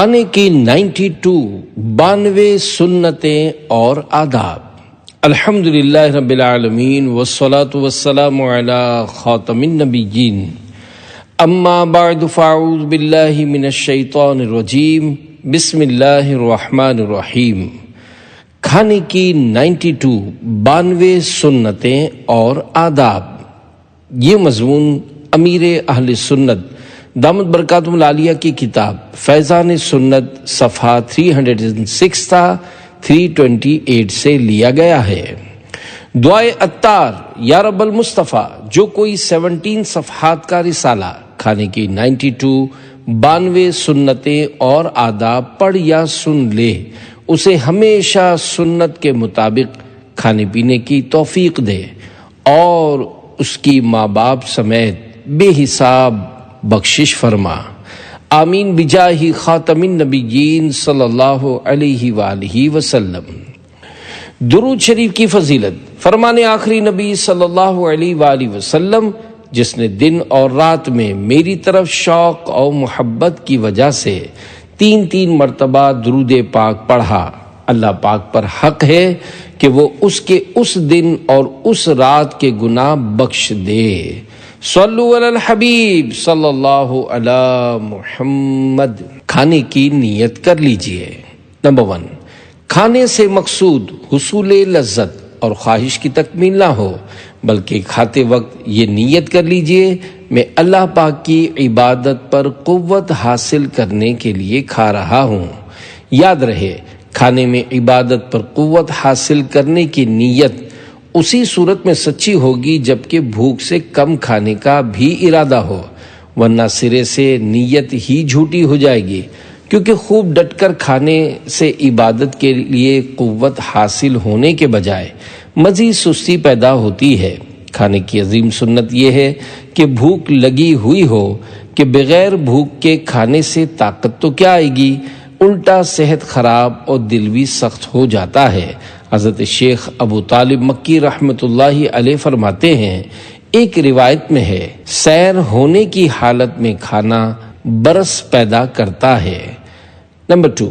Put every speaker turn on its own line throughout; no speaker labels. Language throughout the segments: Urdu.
کھانے کی 92 سنتیں اور آداب۔ الحمدللہ رب العالمین والصلاة والسلام علی خاتم النبیین، اما بعد فاعوذ باللہ من الشیطان الرجیم، بسم اللہ الرحمن الرحیم۔ کھانے کی 92 سنتیں اور آداب، یہ مضمون امیر اہل سنت دامت برکاتہم العالیہ کی کتاب فیضان سنت صفحہ 306 تھا 328 سے لیا گیا ہے۔ دعائے عطار یا رب المصطفیٰ، جو کوئی 17 صفحات کا رسالہ کھانے کی 92 سنتیں اور آداب پڑھ یا سن لے، اسے ہمیشہ سنت کے مطابق کھانے پینے کی توفیق دے اور اس کی ماں باپ سمیت بے حساب بخشش فرما، آمین بجاہ خاتم النبیین صلی اللہ علیہ وآلہ وسلم۔ درود شریف کی فضیلت، فرمان آخری نبی صلی اللہ علیہ وآلہ وسلم، جس نے دن اور رات میں میری طرف شوق اور محبت کی وجہ سے 3 مرتبہ درود پاک پڑھا، اللہ پاک پر حق ہے کہ وہ اس کے اس دن اور اس رات کے گناہ بخش دے۔ صلو علی الحبیب صلی اللہ علی محمد۔ کھانے کی نیت کر لیجئے۔ نمبر 1، کھانے سے مقصود حصول لذت اور خواہش کی تکمیل نہ ہو، بلکہ کھاتے وقت یہ نیت کر لیجئے، میں اللہ پاک کی عبادت پر قوت حاصل کرنے کے لیے کھا رہا ہوں۔ یاد رہے، کھانے میں عبادت پر قوت حاصل کرنے کی نیت اسی صورت میں سچی ہوگی جبکہ بھوک سے کم کھانے کا بھی ارادہ ہو، ورنہ سرے سے نیت ہی جھوٹی ہو جائے گی، کیونکہ خوب ڈٹ کر کھانے سے عبادت کے لیے قوت حاصل ہونے کے بجائے مزید سستی پیدا ہوتی ہے۔ کھانے کی عظیم سنت یہ ہے کہ بھوک لگی ہوئی ہو کہ بغیر بھوک کے کھانے سے طاقت تو کیا آئے گی، الٹا صحت خراب اور دل بھی سخت ہو جاتا ہے۔ حضرت شیخ ابو طالب مکی رحمۃ اللہ علیہ فرماتے ہیں، ایک روایت میں ہے، سیر ہونے کی حالت میں کھانا برس پیدا کرتا ہے۔ نمبر 2،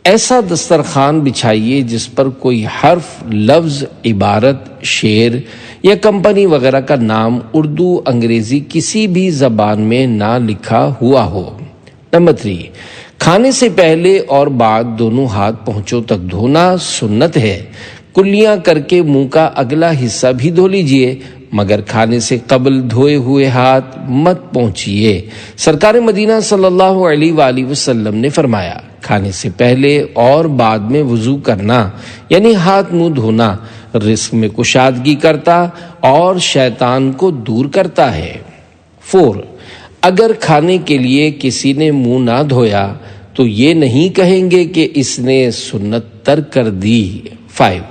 ایسا دسترخوان بچھائیے جس پر کوئی حرف، لفظ، عبارت، شعر یا کمپنی وغیرہ کا نام اردو، انگریزی کسی بھی زبان میں نہ لکھا ہوا ہو۔ نمبر 3، کھانے سے پہلے اور بعد دونوں ہاتھ پہنچوں تک دھونا سنت ہے۔ کلیاں کر کے منہ کا اگلا حصہ بھی دھو لیجئے، مگر کھانے سے قبل دھوئے ہوئے ہاتھ مت پہنچیے۔ سرکار مدینہ صلی اللہ علیہ وآلہ وسلم نے فرمایا، کھانے سے پہلے اور بعد میں وضو کرنا یعنی ہاتھ منہ دھونا رزق میں کشادگی کرتا اور شیطان کو دور کرتا ہے۔ 4، اگر کھانے کے لیے کسی نے منہ نہ دھویا تو یہ نہیں کہیں گے کہ اس نے سنت ترک کر دی۔ 5،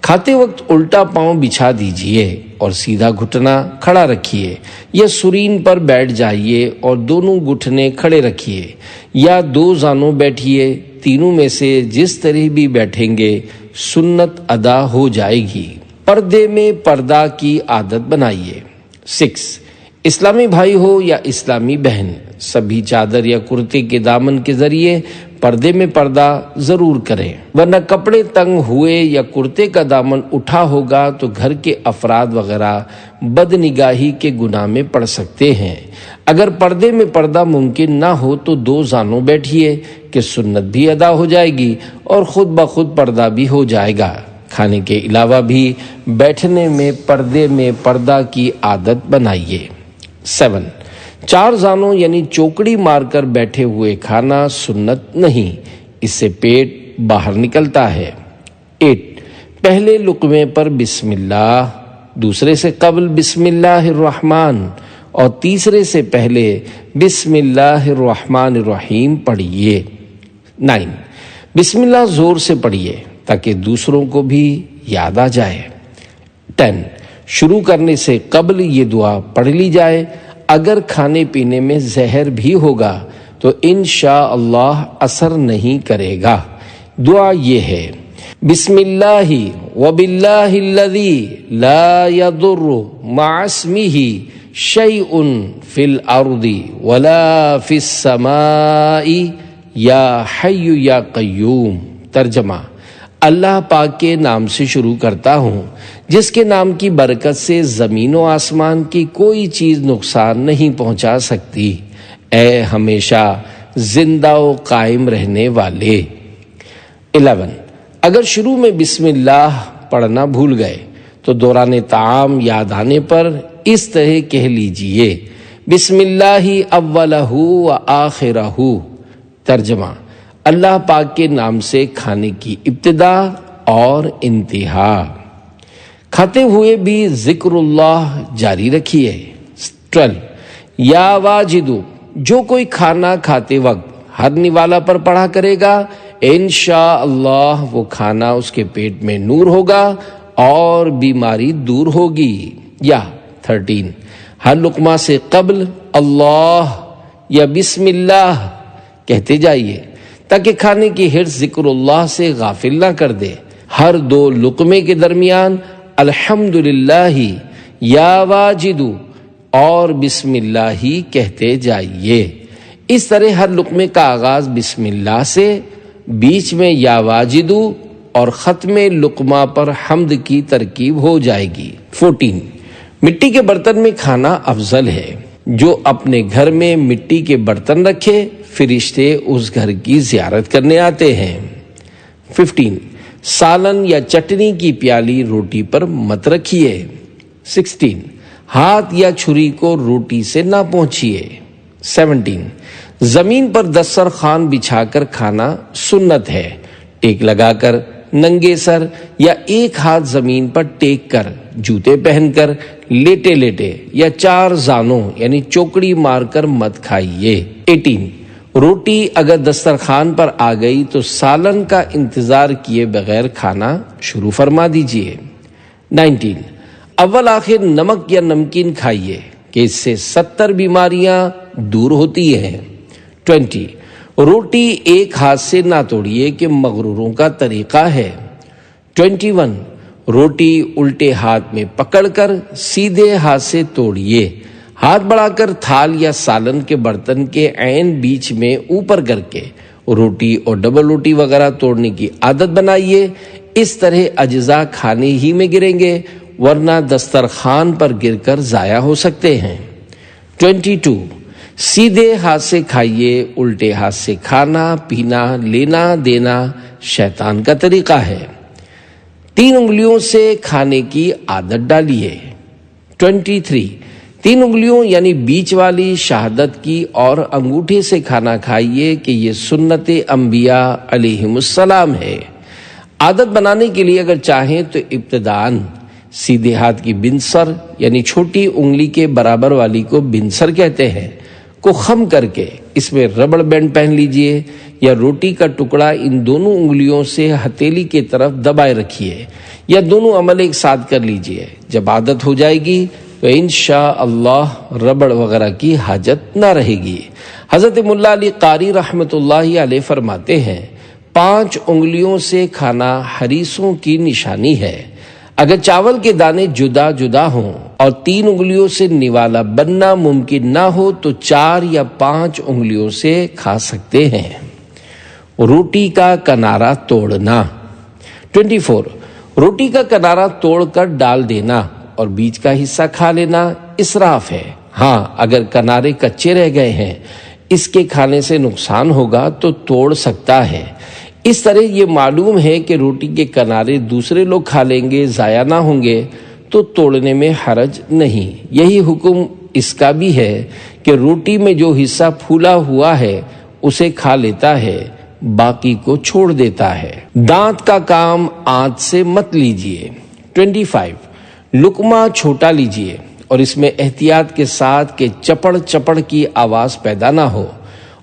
کھاتے وقت الٹا پاؤں بچھا دیجئے اور سیدھا گھٹنا کھڑا رکھیے، یا سرین پر بیٹھ جائیے اور دونوں گھٹنے کھڑے رکھیے، یا 2 زانوں بیٹھیے، تینوں میں سے جس طرح بھی بیٹھیں گے سنت ادا ہو جائے گی۔ پردے میں پردہ کی عادت بنائیے۔ 6، اسلامی بھائی ہو یا اسلامی بہن، سبھی چادر یا کرتے کے دامن کے ذریعے پردے میں پردہ ضرور کریں، ورنہ کپڑے تنگ ہوئے یا کرتے کا دامن اٹھا ہوگا تو گھر کے افراد وغیرہ بد نگاہی کے گناہ میں پڑ سکتے ہیں۔ اگر پردے میں پردہ ممکن نہ ہو تو 2 زانوں بیٹھیے کہ سنت بھی ادا ہو جائے گی اور خود بخود پردہ بھی ہو جائے گا۔ کھانے کے علاوہ بھی بیٹھنے میں پردے میں پردہ کی عادت بنائیے۔ 7، 4 زانوں یعنی چوکڑی مار کر بیٹھے ہوئے کھانا سنت نہیں، اس سے پیٹ باہر نکلتا ہے۔ 8، پہلے لقمے پر بسم اللہ، دوسرے سے قبل بسم اللہ الرحمن اور تیسرے سے پہلے بسم اللہ الرحمن الرحیم پڑھیے۔ 9، بسم اللہ زور سے پڑھیے تاکہ دوسروں کو بھی یاد آ جائے۔ 10، شروع کرنے سے قبل یہ دعا پڑھ لی جائے، اگر کھانے پینے میں زہر بھی ہوگا تو انشاءاللہ اثر نہیں کرے گا۔ دعا یہ ہے، بسم اللہ وباللہ الذی لا یضر مع اسمہ شیء فی الارض ولا فی السماء یا حی یا قیوم۔ ترجمہ: اللہ پاک کے نام سے شروع کرتا ہوں جس کے نام کی برکت سے زمین و آسمان کی کوئی چیز نقصان نہیں پہنچا سکتی۔ اے ہمیشہ زندہ و قائم رہنے والے۔ 11، اگر شروع میں بسم اللہ پڑھنا بھول گئے تو دوران طعام یاد آنے پر اس طرح کہہ لیجئے: بسم اللہ اولہ و آخرہ۔ ترجمہ: اللہ پاک کے نام سے کھانے کی ابتدا اور انتہا۔ کھاتے ہوئے بھی ذکر اللہ جاری رکھیے۔ 12، یا واجدو، جو کوئی کھانا کھاتے وقت ہر نوالا پر پڑھا کرے گا انشاءاللہ وہ کھانا اس کے پیٹ میں نور ہوگا اور بیماری دور ہوگی۔ یا 13، ہر لقمہ سے قبل اللہ یا بسم اللہ کہتے جائیے تاکہ کھانے کی حرص ذکر اللہ سے غافل نہ کر دے۔ ہر 2 لقمے کے درمیان الحمدللہ یا واجدو اور بسم اللہ ہی کہتے جائیے۔ اس طرح ہر لقمے کا آغاز بسم اللہ سے، بیچ میں یا واجدو اور ختم لقمہ پر حمد کی ترکیب ہو جائے گی۔ 14، مٹی کے برتن میں کھانا افضل ہے۔ جو اپنے گھر میں مٹی کے برتن رکھے فرشتے اس گھر کی زیارت کرنے آتے ہیں۔ 15، سالن یا چٹنی کی پیالی روٹی پر مت رکھیے۔ 16، ہاتھ یا چھری کو روٹی سے نہ پہنچیے۔ 17، زمین پر دسترخوان بچھا کر کھانا سنت ہے۔ ٹیک لگا کر، ننگے سر یا ایک ہاتھ زمین پر ٹیک کر، جوتے پہن کر، لیٹے لیٹے یا 4 زانوں یعنی چوکڑی مار کر مت کھائیے۔ 18، روٹی اگر دسترخوان پر آ گئی تو سالن کا انتظار کیے بغیر کھانا شروع فرما دیجیے۔ 19، اول آخر نمک یا نمکین کھائیے کہ اس سے 70 بیماریاں دور ہوتی ہیں۔ 20، روٹی ایک ہاتھ سے نہ توڑیے کہ مغروروں کا طریقہ ہے۔ 21، روٹی الٹے ہاتھ میں پکڑ کر سیدھے ہاتھ سے توڑیے، ہاتھ بڑھا کر تھال یا سالن کے برتن کے عین بیچ میں اوپر کر کے روٹی اور ڈبل روٹی وغیرہ توڑنے کی عادت بنائیے۔ اس طرح اجزاء کھانے ہی میں گریں گے ورنہ دسترخوان پر گر کر ضائع ہو سکتے ہیں۔ 22، سیدھے ہاتھ سے کھائیے، الٹے ہاتھ سے کھانا پینا لینا دینا شیطان کا طریقہ ہے۔ 3 انگلیوں سے کھانے کی عادت ڈالیے۔ 23، 3 انگلیوں یعنی بیچ والی شہادت کی اور انگوٹھے سے کھانا کھائیے کہ یہ سنت انبیاء علیہم السلام ہے۔ عادت بنانے کے لیے اگر چاہیں تو ابتداً سیدھے ہاتھ کی بنسر یعنی چھوٹی انگلی کے برابر والی کو بنسر کہتے ہیں کو خم کر کے اس میں ربڑ بینڈ پہن لیجئے یا روٹی کا ٹکڑا ان دونوں انگلیوں سے ہتھیلی کی طرف دبائے رکھیے یا دونوں عمل ایک ساتھ کر لیجئے۔ جب عادت ہو جائے گی تو انشاءاللہ ربڑ وغیرہ کی حاجت نہ رہے گی۔ حضرت ملا علی قاری رحمت اللہ علیہ فرماتے ہیں 5 انگلیوں سے کھانا حریصوں کی نشانی ہے۔ اگر چاول کے دانے جدا جدا ہوں اور 3 انگلیوں سے نوالا بننا ممکن نہ ہو تو 4 یا 5 انگلیوں سے کھا سکتے ہیں۔ روٹی کا کنارہ توڑنا۔ 24، روٹی کا کنارہ توڑ کر ڈال دینا اور بیچ کا حصہ کھا لینا اسراف ہے۔ ہاں اگر کنارے کچے رہ گئے ہیں اس کے کھانے سے نقصان ہوگا تو توڑ سکتا ہے۔ اس طرح یہ معلوم ہے کہ روٹی کے کنارے دوسرے لوگ کھا لیں گے، ضائع نہ ہوں گے تو توڑنے میں حرج نہیں۔ یہی حکم اس کا بھی ہے کہ روٹی میں جو حصہ پھولا ہوا ہے اسے کھا لیتا ہے، باقی کو چھوڑ دیتا ہے۔ دانت کا کام آنت سے مت لیجئے۔ 25، لقمہ چھوٹا لیجئے اور اس میں احتیاط کے ساتھ کہ چپڑ چپڑ کی آواز پیدا نہ ہو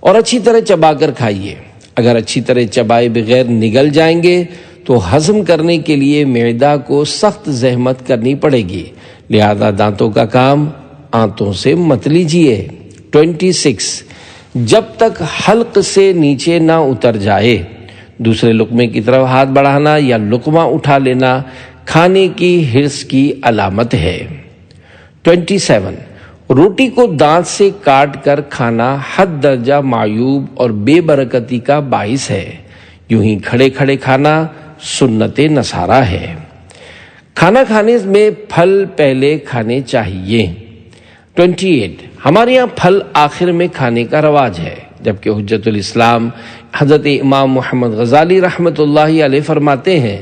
اور اچھی طرح چبا کر کھائیے۔ اگر اچھی طرح چبائے بغیر نگل جائیں گے تو ہضم کرنے کے لیے معدہ کو سخت زحمت کرنی پڑے گی، لہذا دانتوں کا کام آنتوں سے مت لیجئے۔ 26، جب تک حلق سے نیچے نہ اتر جائے دوسرے لقمے کی طرف ہاتھ بڑھانا یا لقمہ اٹھا لینا کھانے کی حرص کی علامت ہے۔ 27، روٹی کو دانت سے کاٹ کر کھانا حد درجہ معیوب اور بے برکتی کا باعث ہے، یوں ہی کھڑے کھڑے کھانا سنت نصارہ ہے۔ کھانا کھانے میں پھل پہلے کھانے چاہیے۔ 28 ہمارے یہاں پھل آخر میں کھانے کا رواج ہے، جبکہ حجت الاسلام حضرت امام محمد غزالی رحمۃ اللہ علیہ فرماتے ہیں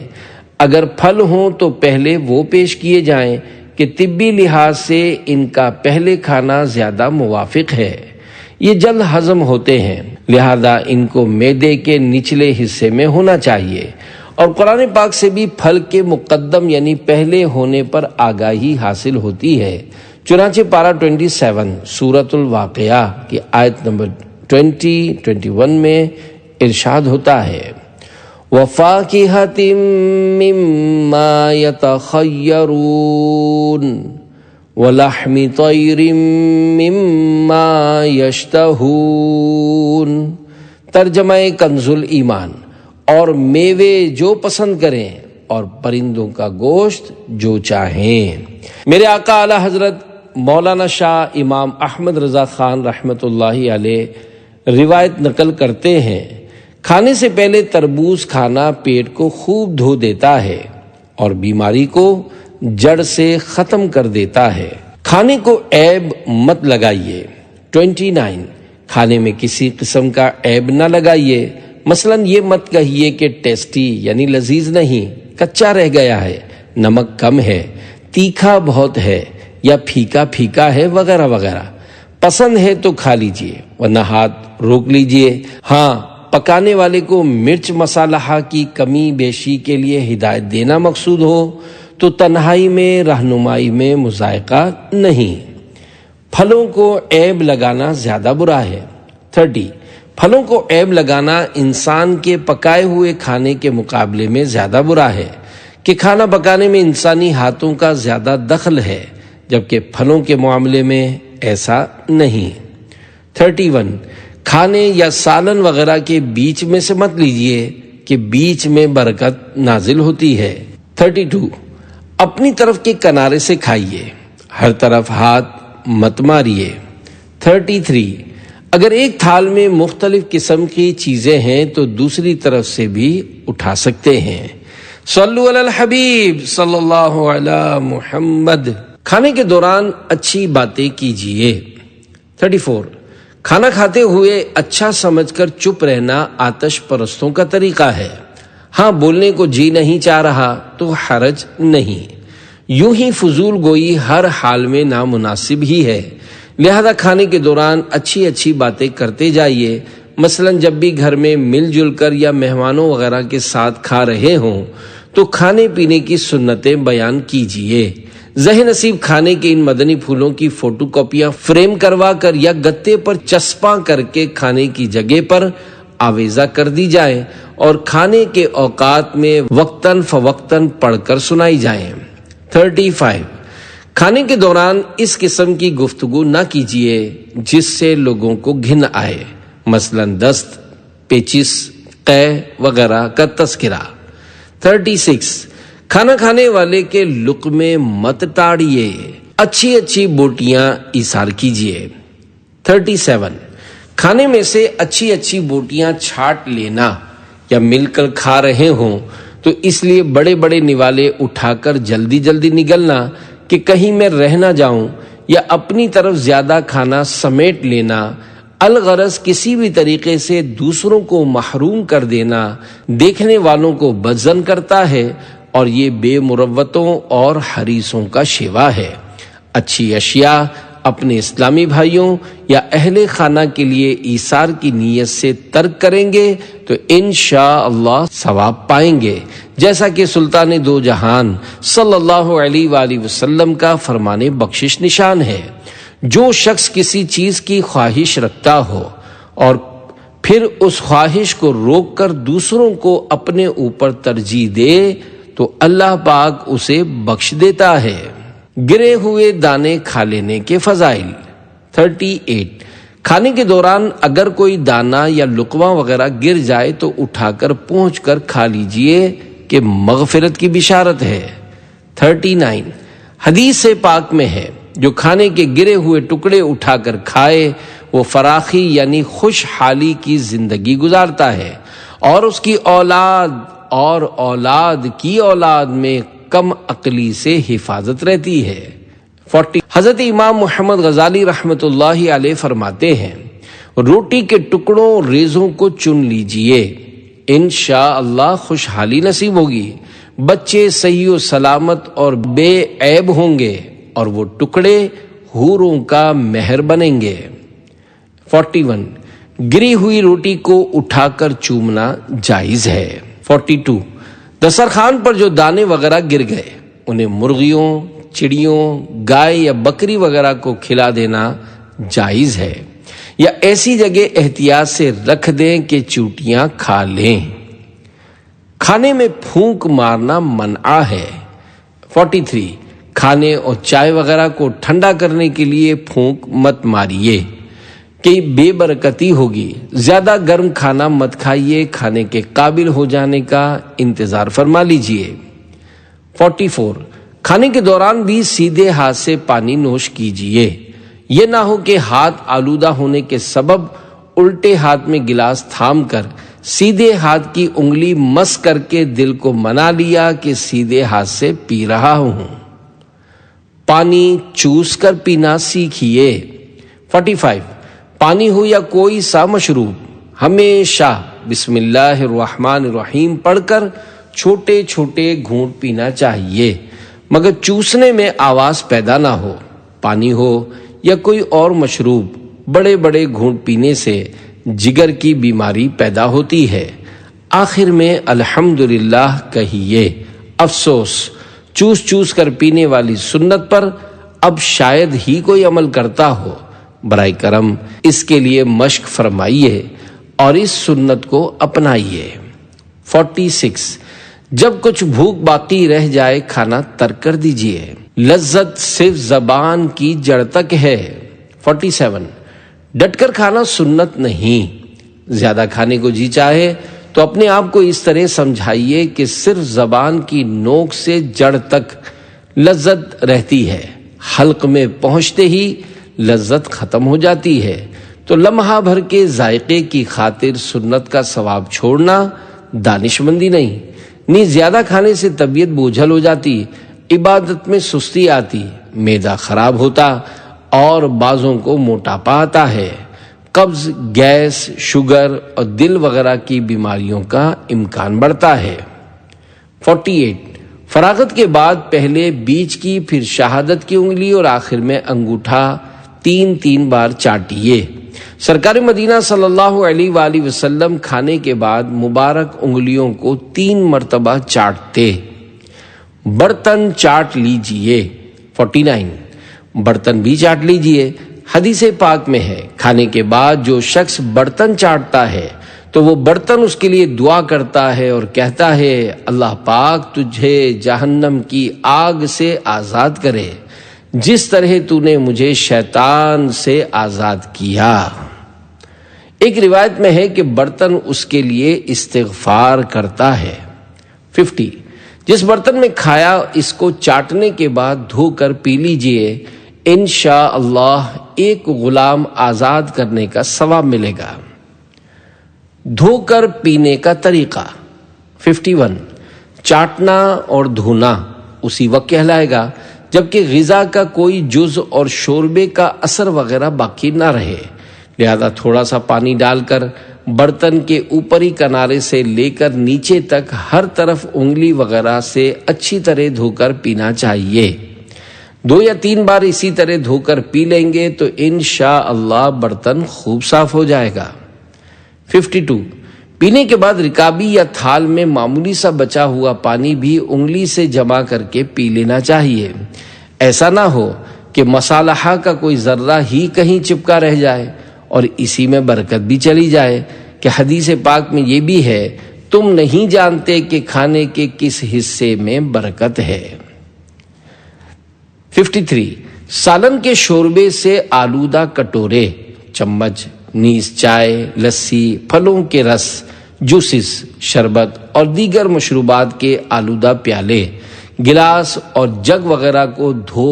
اگر پھل ہوں تو پہلے وہ پیش کیے جائیں کہ طبی لحاظ سے ان کا پہلے کھانا زیادہ موافق ہے، یہ جلد ہضم ہوتے ہیں، لہذا ان کو معدے کے نچلے حصے میں ہونا چاہیے، اور قرآن پاک سے بھی پھل کے مقدم یعنی پہلے ہونے پر آگاہی حاصل ہوتی ہے۔ چنانچہ پارہ 27 سورۃ الواقعہ کی آیت نمبر 21 میں ارشاد ہوتا ہے وَفَاكِهَةٍ مِّمَّا يَتَخَيَّرُونَ وَلَحْمِ طَيْرٍ مِّمَّا يَشْتَهُونَ۔ ترجمہ کنز الایمان، اور میوے جو پسند کریں اور پرندوں کا گوشت جو چاہیں۔ میرے آقا اعلی حضرت مولانا شاہ امام احمد رضا خان رحمۃ اللہ علیہ روایت نقل کرتے ہیں کھانے سے پہلے تربوز کھانا پیٹ کو خوب دھو دیتا ہے اور بیماری کو جڑ سے ختم کر دیتا ہے۔ کھانے کو عیب مت لگائیے۔ 29 کھانے میں کسی قسم کا عیب نہ لگائیے، مثلا یہ مت کہیے کہ ٹیسٹی یعنی لذیذ نہیں، کچا رہ گیا ہے، نمک کم ہے، تیکھا بہت ہے، یا پھیکا پھیکا ہے، وغیرہ وغیرہ۔ پسند ہے تو کھا لیجئے ورنہ ہاتھ روک لیجئے۔ ہاں، پکانے والے کو مرچ مسالہ کی کمی بیشی کے لیے ہدایت دینا مقصود ہو تو تنہائی میں رہنمائی میں مذائقہ نہیں۔ پھلوں کو عیب لگانا زیادہ برا ہے۔ 30 پھلوں کو عیب لگانا انسان کے پکائے ہوئے کھانے کے مقابلے میں زیادہ برا ہے کہ کھانا پکانے میں انسانی ہاتھوں کا زیادہ دخل ہے، جبکہ پھلوں کے معاملے میں ایسا نہیں۔ 31 کھانے یا سالن وغیرہ کے بیچ میں سے مت لیجئے کہ بیچ میں برکت نازل ہوتی ہے۔ 32 اپنی طرف کے کنارے سے کھائیے، ہر طرف ہاتھ مت ماریے۔ 33 اگر ایک تھال میں مختلف قسم کی چیزیں ہیں تو دوسری طرف سے بھی اٹھا سکتے ہیں۔ صلو علی الحبیب صلی اللہ علی محمد۔ کھانے کے دوران اچھی باتیں کیجیے۔ 34 کھانا کھاتے ہوئے اچھا سمجھ کر چپ رہنا آتش پرستوں کا طریقہ ہے۔ ہاں، بولنے کو جی نہیں چاہ رہا تو حرج نہیں، یوں ہی فضول گوئی ہر حال میں نامناسب ہی ہے، لہذا کھانے کے دوران اچھی اچھی باتیں کرتے جائیے۔ مثلا جب بھی گھر میں مل جل کر یا مہمانوں وغیرہ کے ساتھ کھا رہے ہوں تو کھانے پینے کی سنتیں بیان کیجیے۔ ذہن نصیب کھانے کے ان مدنی پھولوں کی فوٹو کاپیاں فریم کروا کر یا گتے پر چسپاں کر کے کھانے کی جگہ پر آویزہ کر دی جائیں اور کھانے کے اوقات میں وقتاً فوقتاً پڑھ کر سنائی جائیں۔ 35 کھانے کے دوران اس قسم کی گفتگو نہ کیجیے جس سے لوگوں کو گھن آئے، مثلا دست، پیچس، قے وغیرہ کا تذکرہ۔ 36 کھانا کھانے والے کے لقمے مت ٹاڑیے، اچھی اچھی بوٹیاں ایثار کیجیے۔ 37 کھانے میں سے اچھی اچھی بوٹیاں چھانٹ لینا، یا مل کر کھا رہے ہوں تو اس لیے بڑے بڑے نوالے اٹھا کر جلدی جلدی نگلنا کہ کہیں میں رہ نہ جاؤں، یا اپنی طرف زیادہ کھانا سمیٹ لینا، الغرض کسی بھی طریقے سے دوسروں کو محروم کر دینا دیکھنے والوں کو بدظن کرتا ہے، اور یہ بے مروتوں اور حریصوں کا شیوا ہے۔ اچھی اشیاء اپنے اسلامی بھائیوں یا اہل خانہ کے لیے ایثار کی نیت سے ترک کریں گے تو انشاءاللہ ثواب پائیں گے، جیسا کہ سلطان دو جہان صلی اللہ علیہ وآلہ وسلم کا فرمان بخشش نشان ہے، جو شخص کسی چیز کی خواہش رکھتا ہو اور پھر اس خواہش کو روک کر دوسروں کو اپنے اوپر ترجیح دے تو اللہ پاک اسے بخش دیتا ہے۔ گرے ہوئے دانے کھا لینے کے فضائل۔ 38 کھانے کے دوران اگر کوئی دانہ یا لقمہ وغیرہ گر جائے تو اٹھا کر پہنچ کر کھا لیجئے کہ مغفرت کی بشارت ہے۔ 39 حدیث پاک میں ہے جو کھانے کے گرے ہوئے ٹکڑے اٹھا کر کھائے وہ فراخی یعنی خوشحالی کی زندگی گزارتا ہے، اور اس کی اولاد اور اولاد کی اولاد میں کم عقلی سے حفاظت رہتی ہے۔ 40 حضرت امام محمد غزالی رحمۃ اللہ علیہ فرماتے ہیں، روٹی کے ٹکڑوں ریزوں کو چن لیجئے، انشاءاللہ خوشحالی نصیب ہوگی، بچے صحیح و سلامت اور بے عیب ہوں گے، اور وہ ٹکڑے حوروں کا مہر بنیں گے۔ 41 گری ہوئی روٹی کو اٹھا کر چومنا جائز ہے۔ 42 دسترخوان پر جو دانے وغیرہ گر گئے انہیں مرغیوں، چڑیوں، گائے یا بکری وغیرہ کو کھلا دینا جائز ہے، یا ایسی جگہ احتیاط سے رکھ دیں کہ چیونٹیاں کھا لیں۔ کھانے میں پھونک مارنا منع ہے۔ 43 کھانے اور چائے وغیرہ کو ٹھنڈا کرنے کے لیے پھونک مت ماریے کہ بے برکتی ہوگی۔ زیادہ گرم کھانا مت کھائیے، کھانے کے قابل ہو جانے کا انتظار فرما لیجئے۔ 44 کھانے کے دوران بھی سیدھے ہاتھ سے پانی نوش کیجئے، یہ نہ ہو کہ ہاتھ آلودہ ہونے کے سبب الٹے ہاتھ میں گلاس تھام کر سیدھے ہاتھ کی انگلی مس کر کے دل کو منا لیا کہ سیدھے ہاتھ سے پی رہا ہوں۔ پانی چوس کر پینا سیکھیے۔ 45 پانی ہو یا کوئی سا مشروب ہمیشہ بسم اللہ الرحمن الرحیم پڑھ کر چھوٹے چھوٹے گھونٹ پینا چاہیے، مگر چوسنے میں آواز پیدا نہ ہو۔ پانی ہو یا کوئی اور مشروب بڑے بڑے گھونٹ پینے سے جگر کی بیماری پیدا ہوتی ہے۔ آخر میں الحمدللہ کہیے۔ افسوس، چوس چوس کر پینے والی سنت پر اب شاید ہی کوئی عمل کرتا ہو۔ برائے کرم اس کے لیے مشق فرمائیے اور اس سنت کو اپنائیے۔ 46 جب کچھ بھوک باقی رہ جائے کھانا ترک کر دیجیے، لذت صرف زبان کی جڑ تک ہے۔ 47 ڈٹ کر کھانا سنت نہیں، زیادہ کھانے کو جی چاہے تو اپنے آپ کو اس طرح سمجھائیے کہ صرف زبان کی نوک سے جڑ تک لذت رہتی ہے، حلق میں پہنچتے ہی لذت ختم ہو جاتی ہے، تو لمحہ بھر کے ذائقے کی خاطر سنت کا ثواب چھوڑنا دانش مندی نہیں۔ نیز زیادہ کھانے سے طبیعت بوجھل ہو جاتی، عبادت میں سستی آتی، معدہ خراب ہوتا اور بعضوں کو موٹاپا آتا ہے، قبض، گیس، شوگر اور دل وغیرہ کی بیماریوں کا امکان بڑھتا ہے۔ 48 فراغت کے بعد پہلے بیچ کی، پھر شہادت کی انگلی اور آخر میں انگوٹھا 3 بار چاٹیے۔ سرکار مدینہ صلی اللہ علیہ وآلہ وسلم کھانے کے بعد مبارک انگلیوں کو 3 مرتبہ چاٹتے۔ برتن چاٹ لیجئے۔ 49 برتن بھی چاٹ لیجئے۔ حدیث پاک میں ہے، کھانے کے بعد جو شخص برتن چاٹتا ہے تو وہ برتن اس کے لیے دعا کرتا ہے اور کہتا ہے، اللہ پاک تجھے جہنم کی آگ سے آزاد کرے جس طرح تو نے مجھے شیطان سے آزاد کیا۔ ایک روایت میں ہے کہ برتن اس کے لیے استغفار کرتا ہے۔ 50 جس برتن میں کھایا اس کو چاٹنے کے بعد دھو کر پی لیجئے، انشاءاللہ ایک غلام آزاد کرنے کا ثواب ملے گا۔ دھو کر پینے کا طریقہ۔ 51 چاٹنا اور دھونا اسی وقت کہلائے گا جبکہ غذا کا کوئی جز اور شوربے کا اثر وغیرہ باقی نہ رہے، لہذا تھوڑا سا پانی ڈال کر برتن کے اوپری کنارے سے لے کر نیچے تک ہر طرف انگلی وغیرہ سے اچھی طرح دھو کر پینا چاہیے۔ 2 یا 3 بار اسی طرح دھو کر پی لیں گے تو انشاءاللہ برتن خوب صاف ہو جائے گا۔ 52 پینے کے بعد رکابی یا تھال میں معمولی سا بچا ہوا پانی بھی انگلی سے جمع کر کے پی لینا چاہیے، ایسا نہ ہو کہ مصالحہ کا کوئی ذرہ ہی کہیں چپکا رہ جائے اور اسی میں برکت بھی چلی جائے، کہ حدیث پاک میں یہ بھی ہے، تم نہیں جانتے کہ کھانے کے کس حصے میں برکت ہے۔ 53 سالن کے شوربے سے آلودہ کٹورے، چمچ، نیز چائے، لسی، پھلوں کے رس، جوسز، شربت اور دیگر مشروبات کے آلودہ پیالے، گلاس اور جگ وغیرہ کو دھو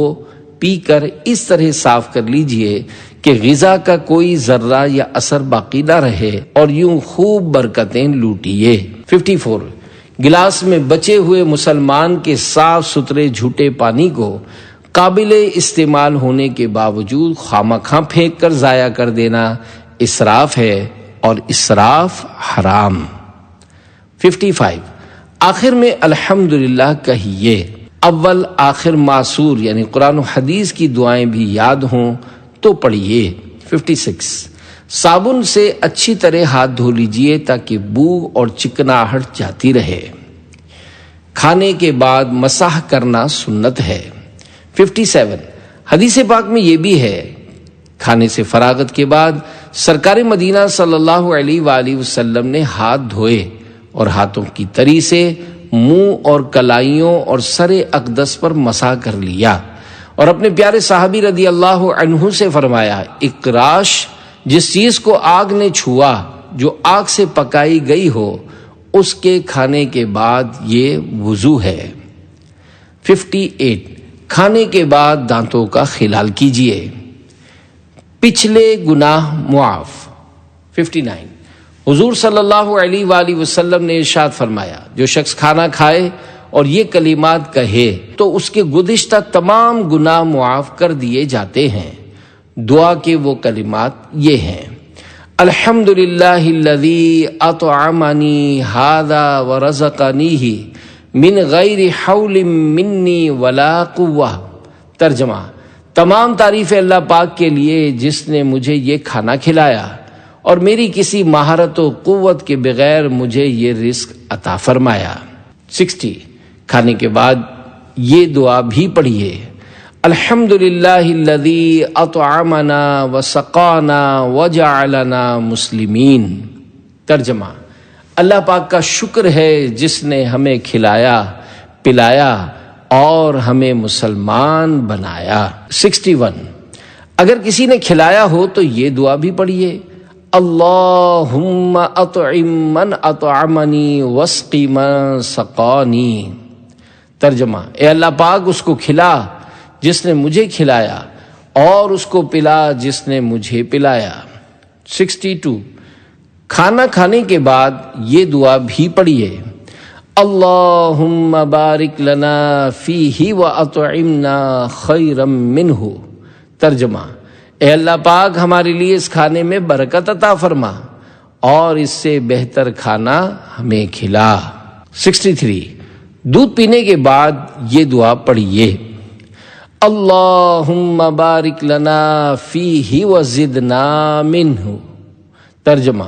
پی کر اس طرح صاف کر لیجئے کہ غذا کا کوئی ذرہ یا اثر باقی نہ رہے اور یوں خوب برکتیں لوٹیے۔ 54 گلاس میں بچے ہوئے مسلمان کے صاف ستھرے جھوٹے پانی کو قابل استعمال ہونے کے باوجود خواہ پھینک کر ضائع کر دینا اسراف ہے اور اسراف حرام۔ 55 آخر میں الحمدللہ کہیے۔ اول آخر معصور یعنی قرآن و حدیث کی دعائیں بھی یاد ہوں تو پڑھیے۔ 56 صابن سے اچھی طرح ہاتھ دھو لیجئے تاکہ بو اور چکناہٹ جاتی رہے۔ کھانے کے بعد مسح کرنا سنت ہے۔ 57 حدیث پاک میں یہ بھی ہے، کھانے سے فراغت کے بعد سرکار مدینہ صلی اللہ علیہ وآلہ وسلم نے ہاتھ دھوئے اور ہاتھوں کی تری سے منہ اور کلائیوں اور سر اقدس پر مسح کر لیا، اور اپنے پیارے صحابی رضی اللہ عنہ سے فرمایا، اقراش جس چیز کو آگ نے چھوا جو آگ سے پکائی گئی ہو اس کے کھانے کے بعد یہ وضو ہے۔ 58 کھانے کے بعد دانتوں کا خلال کیجیے۔ پچھلے گناہ معاف۔ 59 حضور صلی اللہ علیہ وآلہ وسلم نے ارشاد فرمایا، جو شخص کھانا کھائے اور یہ کلمات کہے تو اس کے گزشتہ تمام گناہ معاف کر دیے جاتے ہیں۔ دعا کے وہ کلمات یہ ہیں: الحمدللہ الذی اطعمنی ھذا ورزقنیہ من غیر حول منی ولا قوہ۔ ترجمہ: تمام تعریفیں اللہ پاک کے لیے جس نے مجھے یہ کھانا کھلایا اور میری کسی مہارت و قوت کے بغیر مجھے یہ رزق عطا فرمایا۔ 60 کھانے کے بعد یہ دعا بھی پڑھیے: الحمدللہ الذی اطعمنا وسقانا وجعلنا مسلمین۔ ترجمہ: اللہ پاک کا شکر ہے جس نے ہمیں کھلایا پلایا اور ہمیں مسلمان بنایا۔ 61 اگر کسی نے کھلایا ہو تو یہ دعا بھی پڑھیے: اللہم اطعم من اطعمنی واسقی من سقانی۔ ترجمہ: اے اللہ پاک اس کو کھلا جس نے مجھے کھلایا اور اس کو پلا جس نے مجھے پلایا۔ 62 کھانا کھانے کے بعد یہ دعا بھی پڑھیے: اللہم بارک لنا فیہ واطعمنا خیرا منہ۔ ترجمہ: اے اللہ پاک ہمارے لیے اس کھانے میں برکت عطا فرما اور اس سے بہتر کھانا ہمیں کھلا۔ 63 دودھ پینے کے بعد یہ دعا پڑھیے: اللہم بارک لنا فیہ وزدنا منہ۔ ترجمہ: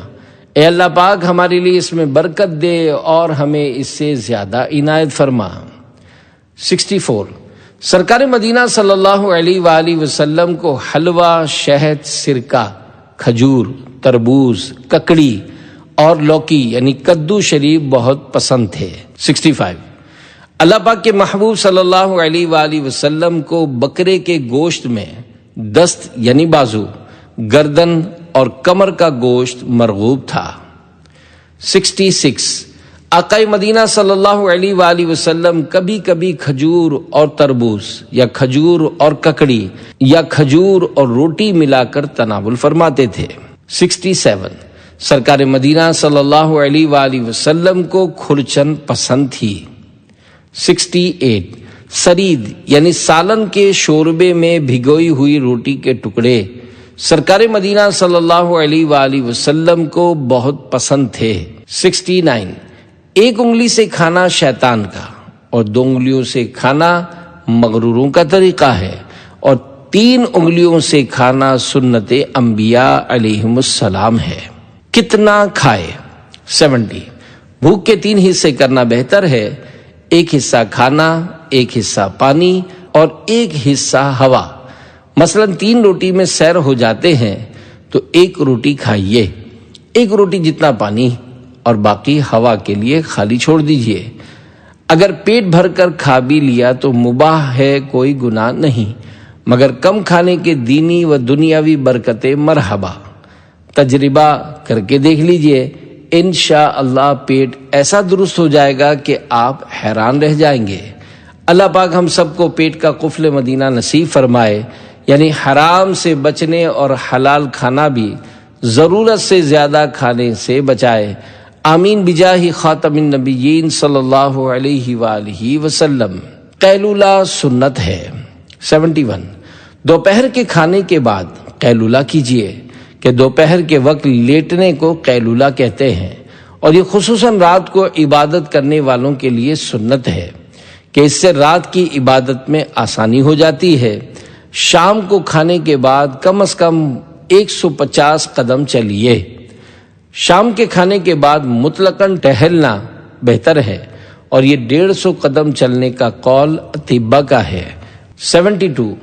اے اللہ پاک ہمارے لیے اس میں برکت دے اور ہمیں اس سے زیادہ عنایت فرما۔ 64 سرکار مدینہ صلی اللہ علیہ وآلہ وسلم کو حلوہ، شہد، سرکہ، کھجور، تربوز، ککڑی اور لوکی یعنی کدو شریف بہت پسند تھے۔ 65 اللہ پاک کے محبوب صلی اللہ علیہ وآلہ وسلم کو بکرے کے گوشت میں دست یعنی بازو، گردن اور کمر کا گوشت مرغوب تھا۔ 66 آقا مدینہ صلی اللہ علیہ وآلہ وسلم کبھی کبھی کھجور اور تربوز یا کھجور اور ککڑی یا کھجور اور روٹی ملا کر تناول فرماتے تھے۔ 67 سرکار مدینہ صلی اللہ علیہ وآلہ وسلم کو کھرچن پسند تھی۔ 68 سرید یعنی سالن کے شوربے میں بھگوئی ہوئی روٹی کے ٹکڑے سرکار مدینہ صلی اللہ علیہ وآلہ وسلم کو بہت پسند تھے۔ 69 ایک انگلی سے کھانا شیطان کا اور 2 انگلیوں سے کھانا مغروروں کا طریقہ ہے، اور 3 انگلیوں سے کھانا سنت انبیاء علیہم السلام ہے۔ کتنا کھائے؟ 70 بھوک کے 3 حصے کرنا بہتر ہے، ایک حصہ کھانا، ایک حصہ پانی اور ایک حصہ ہوا۔ مثلا 3 روٹی میں سیر ہو جاتے ہیں تو 1 روٹی کھائیے، 1 روٹی جتنا پانی اور باقی ہوا کے لیے خالی چھوڑ دیجیے۔ اگر پیٹ بھر کر کھا بھی لیا تو مباح ہے، کوئی گناہ نہیں، مگر کم کھانے کے دینی و دنیاوی برکتیں مرحبا۔ تجربہ کر کے دیکھ لیجئے، انشاءاللہ پیٹ ایسا درست ہو جائے گا کہ آپ حیران رہ جائیں گے۔ اللہ پاک ہم سب کو پیٹ کا قفل مدینہ نصیب فرمائے، یعنی حرام سے بچنے اور حلال کھانا بھی ضرورت سے زیادہ کھانے سے بچائے۔ آمین بجاہ خاتم النبیین صلی اللہ علیہ وآلہ وسلم۔ قیلولہ سنت ہے۔ 71 دوپہر کے کھانے کے بعد قیلولہ کیجیے کہ دوپہر کے وقت لیٹنے کو قیلولہ کہتے ہیں، اور یہ خصوصاً رات کو عبادت کرنے والوں کے لیے سنت ہے کہ اس سے رات کی عبادت میں آسانی ہو جاتی ہے۔ شام کو کھانے کے بعد کم از کم 150 قدم چلیے۔ شام کے کھانے کے بعد مطلقاً ٹہلنا بہتر ہے، اور یہ 150 قدم چلنے کا قول اطباء کا ہے۔ 72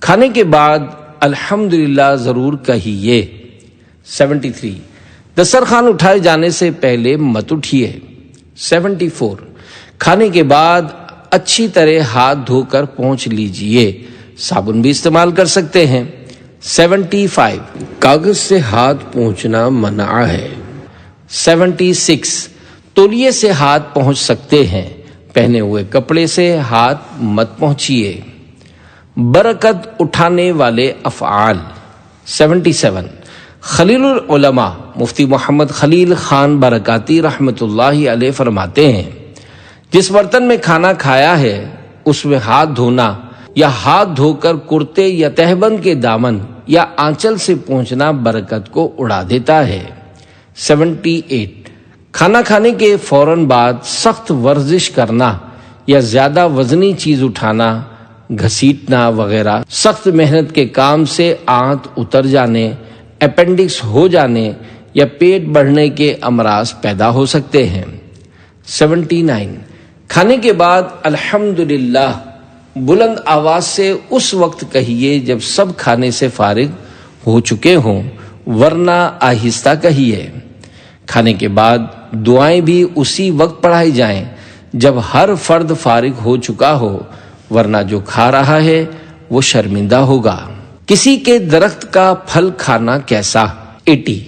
کھانے کے بعد الحمدللہ ضرور کہیے۔ 73 دسترخوان اٹھائے جانے سے پہلے مت اٹھیے۔ 74 کھانے کے بعد اچھی طرح ہاتھ دھو کر پونچھ لیجئے، صابن بھی استعمال کر سکتے ہیں۔ 75 کاغذ سے ہاتھ پونچھنا منع ہے۔ 76 تولیے سے ہاتھ پہنچ سکتے ہیں، پہنے ہوئے کپڑے سے ہاتھ مت پہنچیے۔ برکت اٹھانے والے افعال۔ 77 خلیل العلماء مفتی محمد خلیل خان برکاتی رحمت اللہ علیہ فرماتے ہیں، جس برتن میں کھانا کھایا ہے اس میں ہاتھ دھونا یا ہاتھ دھو کر کرتے یا تہبند کے دامن یا آنچل سے پہنچنا برکت کو اڑا دیتا ہے۔ 78 کھانا کھانے کے فوراً بعد سخت ورزش کرنا یا زیادہ وزنی چیز اٹھانا، گھسیٹنا وغیرہ سخت محنت کے کام سے آنت اتر جانے، اپینڈکس ہو جانے یا پیٹ بڑھنے کے امراض پیدا ہو سکتے ہیں۔ 79 کھانے کے بعد الحمدللہ بلند آواز سے اس وقت کہیے جب سب کھانے سے فارغ ہو چکے ہوں، ورنہ آہستہ کہیے۔ کھانے کے بعد دعائیں بھی اسی وقت پڑھائی جائیں جب ہر فرد فارغ ہو چکا ہو، ورنہ جو کھا رہا ہے وہ شرمندہ ہوگا۔ کسی کے درخت کا پھل کھانا کیسا؟ 80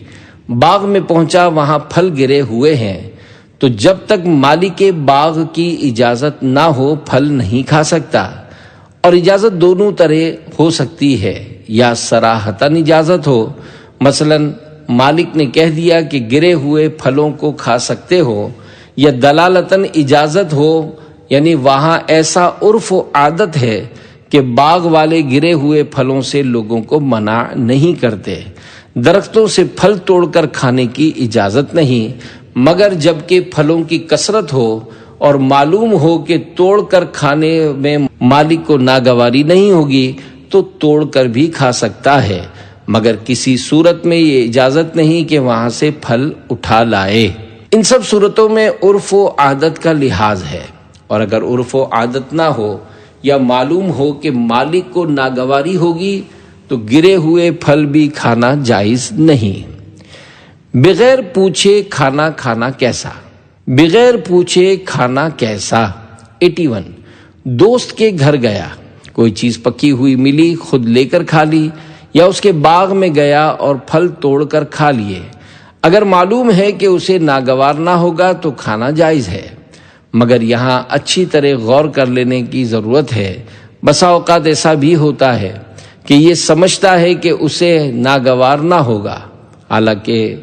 باغ میں پہنچا، وہاں پھل گرے ہوئے ہیں، تو جب تک مالک باغ کی اجازت نہ ہو پھل نہیں کھا سکتا، اور اجازت دونوں طرح ہو سکتی ہے، یا صراحتاً اجازت ہو، مثلا مالک نے کہہ دیا کہ گرے ہوئے پھلوں کو کھا سکتے ہو، یا دلالتاً اجازت ہو، یعنی وہاں ایسا عرف و عادت ہے کہ باغ والے گرے ہوئے پھلوں سے لوگوں کو منع نہیں کرتے، درختوں سے پھل توڑ کر کھانے کی اجازت نہیں، مگر جبکہ پھلوں کی کثرت ہو اور معلوم ہو کہ توڑ کر کھانے میں مالک کو ناگواری نہیں ہوگی تو توڑ کر بھی کھا سکتا ہے، مگر کسی صورت میں یہ اجازت نہیں کہ وہاں سے پھل اٹھا لائے۔ ان سب صورتوں میں عرف و عادت کا لحاظ ہے، اور اگر عرف و عادت نہ ہو یا معلوم ہو کہ مالک کو ناگواری ہوگی تو گرے ہوئے پھل بھی کھانا جائز نہیں۔ بغیر پوچھے کھانا کھانا کیسا؟ بغیر پوچھے کھانا کیسا؟ 81 دوست کے گھر گیا، کوئی چیز پکی ہوئی ملی، خود لے کر کھا لی، یا اس کے باغ میں گیا اور پھل توڑ کر کھا لیے، اگر معلوم ہے کہ اسے ناگوار نہ ہوگا تو کھانا جائز ہے، مگر یہاں اچھی طرح غور کر لینے کی ضرورت ہے۔ بسا اوقات ایسا بھی ہوتا ہے کہ یہ سمجھتا ہے کہ اسے ناگوار نہ ہوگا، حالانکہ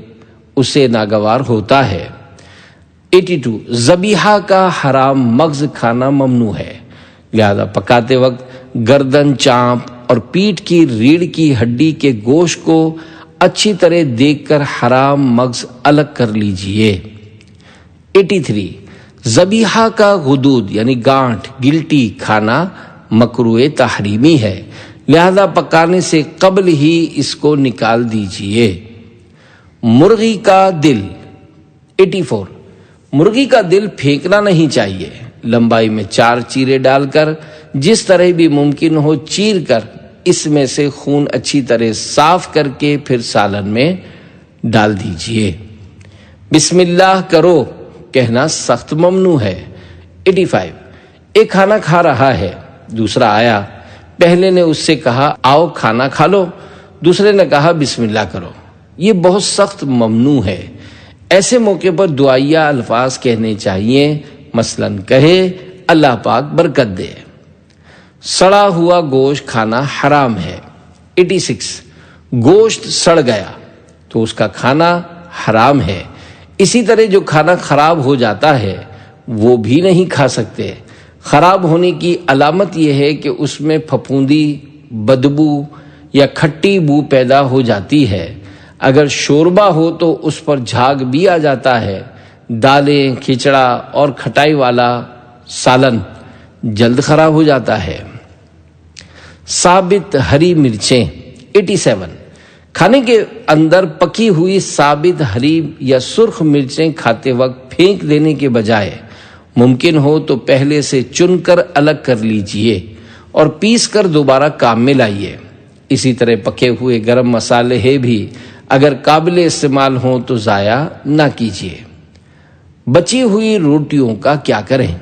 اسے ناگوار ہوتا ہے۔ 82 ذبیحہ کا حرام مغز کھانا ممنوع ہے، لہذا پکاتے وقت گردن، چانپ اور پیٹھ کی ریڑھ کی ہڈی کے گوشت کو اچھی طرح دیکھ کر حرام مغز الگ کر لیجئے۔ 83 ذبیحہ کا غدود یعنی گانٹھ، گلٹی کھانا مکروہ تحریمی ہے، لہذا پکانے سے قبل ہی اس کو نکال دیجئے۔ مرغی کا دل۔ 84 مرغی کا دل پھینکنا نہیں چاہیے، لمبائی میں 4 چیرے ڈال کر جس طرح بھی ممکن ہو چیر کر اس میں سے خون اچھی طرح صاف کر کے پھر سالن میں ڈال دیجئے۔ بسم اللہ کرو کہنا سخت ممنوع ہے۔ 85 ایک کھانا کھا رہا ہے، دوسرا آیا، پہلے نے اس سے کہا آؤ کھانا کھا لو، دوسرے نے کہا بسم اللہ کرو، یہ بہت سخت ممنوع ہے۔ ایسے موقع پر دعائیہ الفاظ کہنے چاہیے، مثلا کہے اللہ پاک برکت دے۔ سڑا ہوا گوشت کھانا حرام ہے۔ 86 گوشت سڑ گیا تو اس کا کھانا حرام ہے۔ اسی طرح جو کھانا خراب ہو جاتا ہے وہ بھی نہیں کھا سکتے۔ خراب ہونے کی علامت یہ ہے کہ اس میں پھپھوندی، بدبو یا کھٹی بو پیدا ہو جاتی ہے۔ اگر شوربہ ہو تو اس پر جھاگ بھی آ جاتا ہے۔ دالیں، کھچڑا اور کھٹائی والا سالن جلد خراب ہو جاتا ہے۔ ثابت ہری مرچیں۔ 87 کھانے کے اندر پکی ہوئی ثابت ہری یا سرخ مرچیں کھاتے وقت پھینک دینے کے بجائے ممکن ہو تو پہلے سے چن کر الگ کر لیجئے اور پیس کر دوبارہ کام میں لائیے۔ اسی طرح پکے ہوئے گرم مسالے بھی اگر قابل استعمال ہوں تو ضائع نہ کیجیے۔ بچی ہوئی روٹیوں کا کیا کریں؟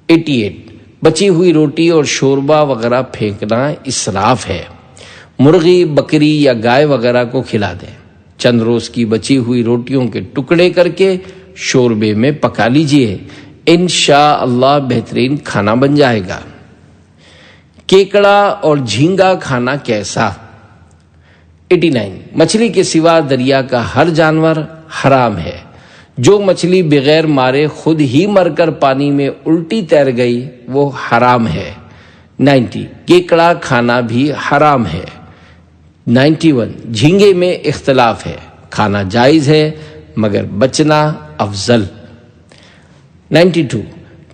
88 بچی ہوئی روٹی اور شوربہ وغیرہ پھینکنا اسراف ہے۔ مرغی، بکری یا گائے وغیرہ کو کھلا دیں۔ چند روز کی بچی ہوئی روٹیوں کے ٹکڑے کر کے شوربے میں پکا لیجئے، انشاءاللہ بہترین کھانا بن جائے گا۔ کیکڑا اور جھینگا کھانا کیسا؟ 89 مچھلی کے سوا دریا کا ہر جانور حرام ہے۔ جو مچھلی بغیر مارے خود ہی مر کر پانی میں الٹی تیر گئی وہ حرام ہے۔ 90 کیکڑا کھانا بھی حرام ہے۔ 91 جھینگے میں اختلاف ہے، کھانا جائز ہے مگر بچنا افضل۔ 92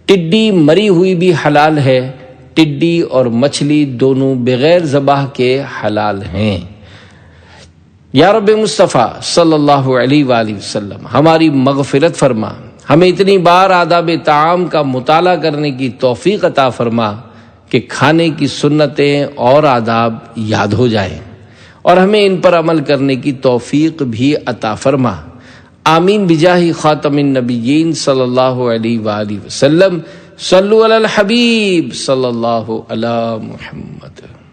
ٹڈی مری ہوئی بھی حلال ہے۔ ٹڈی اور مچھلی دونوں بغیر ذبح کے حلال ہیں۔ یا رب مصطفیٰ صلی اللہ علیہ وآلہ وسلم ہماری مغفرت فرما، ہمیں اتنی بار آداب طعام کا مطالعہ کرنے کی توفیق عطا فرما کہ کھانے کی سنتیں اور آداب یاد ہو جائیں، اور ہمیں ان پر عمل کرنے کی توفیق بھی عطا فرما۔ آمین بجاہ خاتم النبیین صلی اللہ علیہ وآلہ وسلم۔ صلو علی الحبیب صلی اللہ علی محمد۔